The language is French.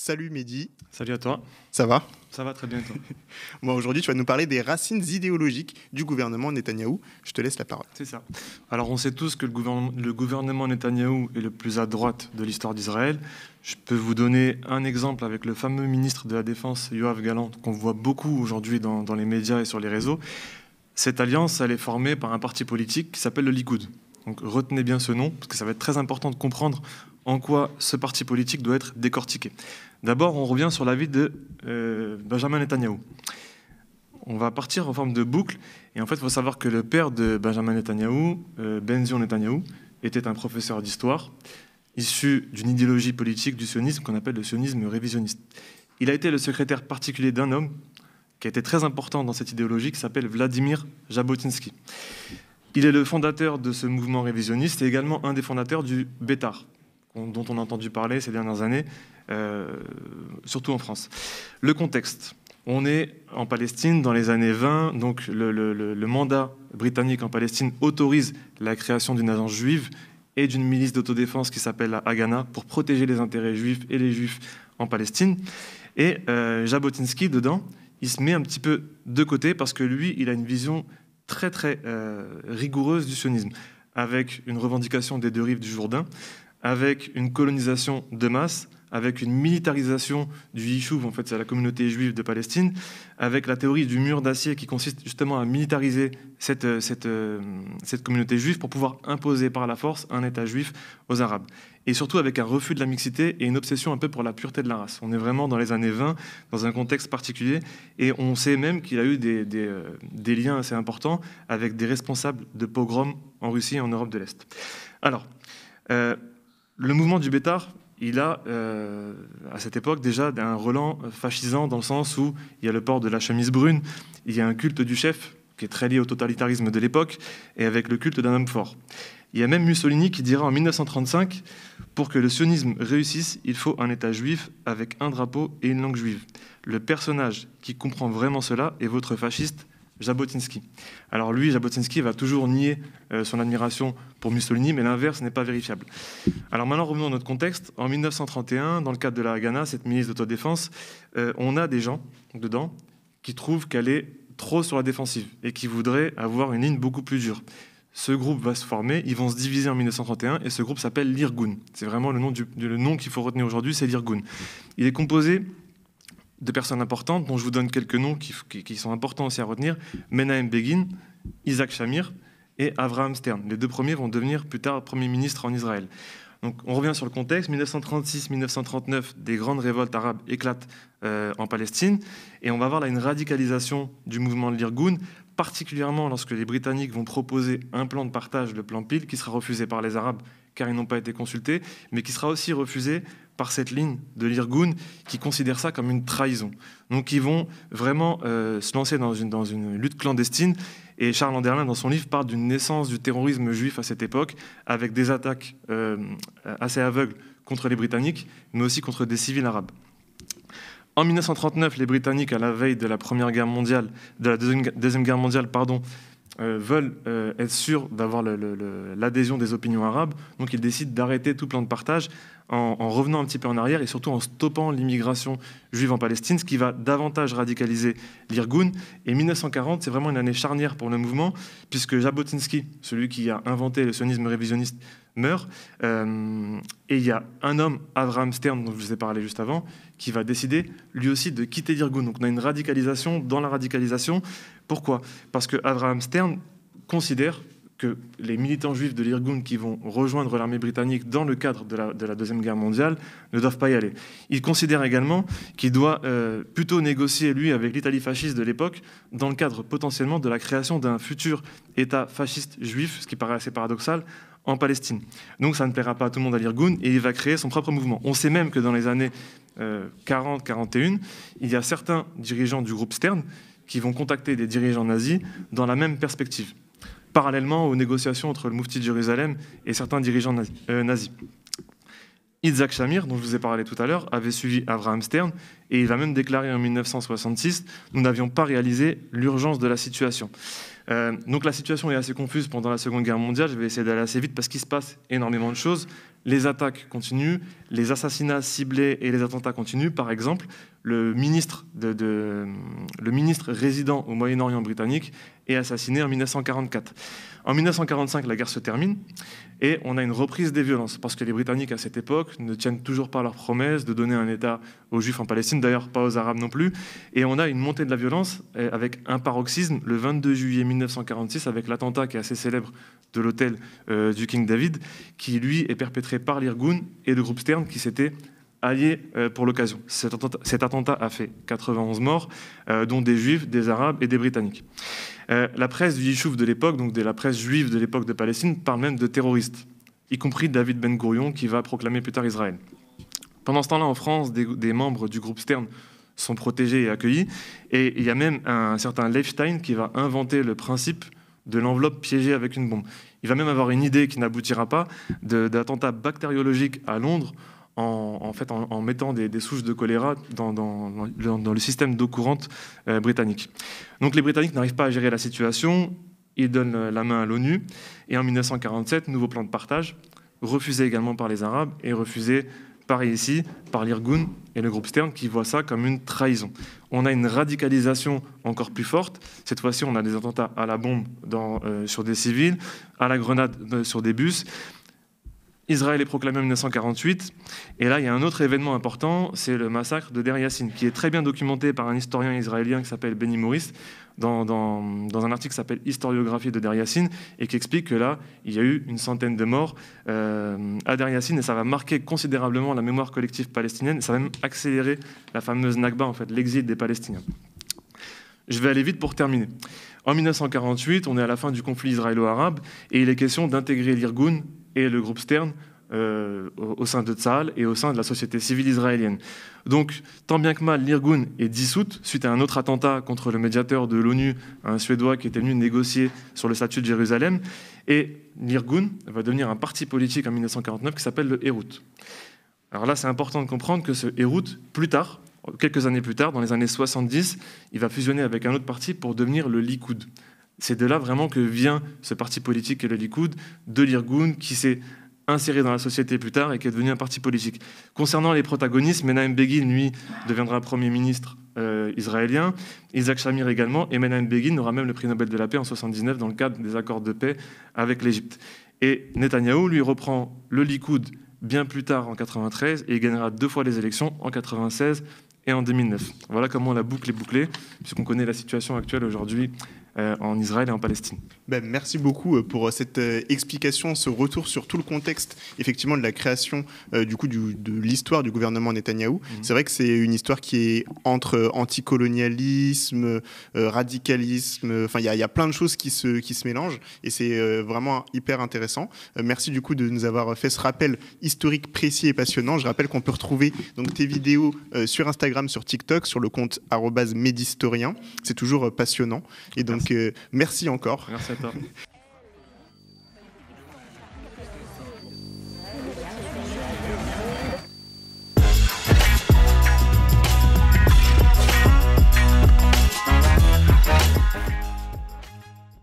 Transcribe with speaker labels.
Speaker 1: Salut Mehdi,
Speaker 2: Salut à toi,
Speaker 1: ça va?
Speaker 2: ça va très bien toi.
Speaker 1: Bon, aujourd'hui, tu vas nous parler des racines idéologiques du gouvernement Netanyahou. Je te laisse la parole.
Speaker 2: C'est ça. Alors on sait tous que le gouvernement Netanyahou est le plus à droite de l'histoire d'Israël. Je peux vous donner un exemple avec le fameux ministre de la Défense, Yoav Gallant, qu'on voit beaucoup aujourd'hui dans les médias et sur les réseaux. Cette alliance, elle est formée par un parti politique qui s'appelle le Likoud. Donc retenez bien ce nom, parce que ça va être très important de comprendre en quoi ce parti politique doit être décortiqué. D'abord, on revient sur la vie de Benjamin Netanyahou. On va partir en forme de boucle, et en fait, il faut savoir que le père de Benjamin Netanyahou, Benzion Netanyahou, était un professeur d'histoire, issu d'une idéologie politique du sionisme qu'on appelle le sionisme révisionniste. Il a été le secrétaire particulier d'un homme qui a été très important dans cette idéologie, qui s'appelle Vladimir Jabotinsky. Il est le fondateur de ce mouvement révisionniste et également un des fondateurs du Bétar, dont on a entendu parler ces dernières années, surtout en France. Le contexte. On est en Palestine dans les années 20, donc le mandat britannique en Palestine autorise la création d'une agence juive et d'une milice d'autodéfense qui s'appelle la Haganah pour protéger les intérêts juifs et les juifs en Palestine. Et Jabotinsky, dedans, il se met un petit peu de côté parce que lui, il a une vision très très rigoureuse du sionisme, avec une revendication des deux rives du Jourdain, avec une colonisation de masse, avec une militarisation du Yishuv, en fait c'est la communauté juive de Palestine, avec la théorie du mur d'acier qui consiste justement à militariser cette communauté juive pour pouvoir imposer par la force un État juif aux Arabes. Et surtout avec un refus de la mixité et une obsession un peu pour la pureté de la race. On est vraiment dans les années 20, dans un contexte particulier, et on sait même qu'il a eu des liens assez importants avec des responsables de pogroms en Russie et en Europe de l'Est. Alors, le mouvement du Bétar, il a, à cette époque, déjà un relent fascisant dans le sens où il y a le port de la chemise brune, il y a un culte du chef qui est très lié au totalitarisme de l'époque, et avec le culte d'un homme fort. Il y a même Mussolini qui dira en 1935 « Pour que le sionisme réussisse, il faut un État juif avec un drapeau et une langue juive. Le personnage qui comprend vraiment cela est votre fasciste Jabotinsky. » Alors lui, Jabotinsky va toujours nier son admiration pour Mussolini, mais l'inverse n'est pas vérifiable. Alors maintenant, revenons à notre contexte. En 1931, dans le cadre de la Haganah, cette milice d'autodéfense, on a des gens dedans qui trouvent qu'elle est trop sur la défensive et qui voudraient avoir une ligne beaucoup plus dure. Ce groupe va se former, ils vont se diviser en 1931 et ce groupe s'appelle l'Irgun. C'est vraiment le nom qu'il faut retenir aujourd'hui, c'est l'Irgun. Il est composé de personnes importantes, dont je vous donne quelques noms qui sont importants aussi à retenir. Menahem Begin, Isaac Shamir et Avraham Stern. Les deux premiers vont devenir plus tard Premier ministre en Israël. Donc on revient sur le contexte. 1936-1939, des grandes révoltes arabes éclatent en Palestine. Et on va voir là une radicalisation du mouvement de l'Irgun, particulièrement lorsque les Britanniques vont proposer un plan de partage, le plan Peel, qui sera refusé par les Arabes car ils n'ont pas été consultés, mais qui sera aussi refusé par cette ligne de l'Irgun qui considère ça comme une trahison. Donc ils vont vraiment se lancer dans une lutte clandestine. Et Charles Anderlin, dans son livre, parle d'une naissance du terrorisme juif à cette époque, avec des attaques assez aveugles contre les Britanniques, mais aussi contre des civils arabes. En 1939, les Britanniques, à la veille de la Première Guerre mondiale, de la Deuxième Guerre mondiale, veulent être sûrs d'avoir l'adhésion des opinions arabes. Donc ils décident d'arrêter tout plan de partage en revenant un petit peu en arrière et surtout en stoppant l'immigration juive en Palestine, ce qui va davantage radicaliser l'Irgun. Et 1940, c'est vraiment une année charnière pour le mouvement, puisque Jabotinsky, celui qui a inventé le sionisme révisionniste, meurt. Et il y a un homme, Avraham Stern, dont je vous ai parlé juste avant, qui va décider lui aussi de quitter l'Irgun. Donc on a une radicalisation dans la radicalisation. Pourquoi ? Parce que Avraham Stern considère que les militants juifs de l'Irgun qui vont rejoindre l'armée britannique dans le cadre de la Deuxième Guerre mondiale ne doivent pas y aller. Il considère également qu'il doit plutôt négocier, lui, avec l'Italie fasciste de l'époque, dans le cadre potentiellement de la création d'un futur État fasciste juif, ce qui paraît assez paradoxal, en Palestine. Donc ça ne plaira pas à tout le monde à l'Irgun et il va créer son propre mouvement. On sait même que dans les années 40-41, il y a certains dirigeants du groupe Stern qui vont contacter des dirigeants nazis dans la même perspective, parallèlement aux négociations entre le Moufti de Jérusalem et certains dirigeants nazis. Isaac Shamir, dont je vous ai parlé tout à l'heure, avait suivi Avraham Stern et il va même déclarer en 1966 « Nous n'avions pas réalisé l'urgence de la situation ». Donc la situation est assez confuse pendant la Seconde Guerre mondiale. Je vais essayer d'aller assez vite parce qu'il se passe énormément de choses. les attaques continuent, les assassinats ciblés et les attentats continuent. Par exemple, le ministre résident au Moyen-Orient britannique est assassiné en 1944. En 1945, la guerre se termine et on a une reprise des violences parce que les Britanniques, à cette époque, ne tiennent toujours pas leur promesse de donner un État aux Juifs en Palestine, d'ailleurs pas aux Arabes non plus. Et on a une montée de la violence avec un paroxysme le 22 juillet 1946 avec l'attentat qui est assez célèbre de l'hôtel du King David, qui lui est perpétré par l'Irgun et le groupe Stern qui s'était alliés pour l'occasion. Cet attentat a fait 91 morts, dont des Juifs, des Arabes et des Britanniques. La presse du Yishuv de l'époque, donc de la presse juive de l'époque de Palestine, parle même de terroristes, y compris David Ben Gourion qui va proclamer plus tard Israël. Pendant ce temps-là, en France, des membres du groupe Stern sont protégés et accueillis, et il y a même un certain Leif Stein qui va inventer le principe de l'enveloppe piégée avec une bombe. Il va même avoir une idée qui n'aboutira pas d'attentats bactériologiques à Londres en mettant des souches de choléra dans le système d'eau courante britannique. Donc les Britanniques n'arrivent pas à gérer la situation, ils donnent la main à l'ONU, et en 1947, nouveau plan de partage, refusé également par les Arabes et refusé pareil ici par l'Irgun et le groupe Stern qui voient ça comme une trahison. On a une radicalisation encore plus forte. Cette fois-ci, on a des attentats à la bombe sur des civils, à la grenade sur des bus. Israël est proclamé en 1948, et là il y a un autre événement important, c'est le massacre de Deir Yassin, qui est très bien documenté par un historien israélien qui s'appelle Benny Morris, dans un article qui s'appelle Historiographie de Deir Yassin, et qui explique que là, il y a eu une centaine de morts à Deir Yassin, et ça va marquer considérablement la mémoire collective palestinienne, et ça va même accélérer la fameuse Nakba, en fait, l'exil des Palestiniens. Je vais aller vite pour terminer. En 1948, on est à la fin du conflit israélo-arabe, et il est question d'intégrer l'Irgun et le groupe Stern au sein de Tzahal et au sein de la société civile israélienne. Donc, tant bien que mal, l'Irgun est dissoute suite à un autre attentat contre le médiateur de l'ONU, un Suédois qui était venu négocier sur le statut de Jérusalem. Et l'Irgun va devenir un parti politique en 1949 qui s'appelle le Herut. Alors là, c'est important de comprendre que ce Herut, plus tard, quelques années plus tard, dans les années 70, il va fusionner avec un autre parti pour devenir le Likoud. C'est de là vraiment que vient ce parti politique qui est le Likoud, de l'Irgun, qui s'est inséré dans la société plus tard et qui est devenu un parti politique. Concernant les protagonistes, Menahem Begin, lui, deviendra Premier ministre israélien, Isaac Shamir également, et Menahem Begin aura même le prix Nobel de la paix en 1979 dans le cadre des accords de paix avec l'Égypte. Et Netanyahou, lui, reprend le Likoud bien plus tard en 1993 et il gagnera 2 fois les élections en 1996 et en 2009. Voilà comment la boucle est bouclée, puisqu'on connaît la situation actuelle aujourd'hui en Israël et en Palestine.
Speaker 1: Ben, merci beaucoup pour cette explication, ce retour sur tout le contexte effectivement de la création de l'histoire du gouvernement Netanyahou. C'est vrai que c'est une histoire qui est entre anticolonialisme, radicalisme, enfin il y a plein de choses qui se mélangent et c'est vraiment hyper intéressant. Merci du coup de nous avoir fait ce rappel historique précis et passionnant. Je rappelle qu'on peut retrouver donc tes vidéos sur Instagram, sur TikTok, sur le compte @medhistorien. C'est toujours passionnant et donc merci encore.
Speaker 2: Merci à toi.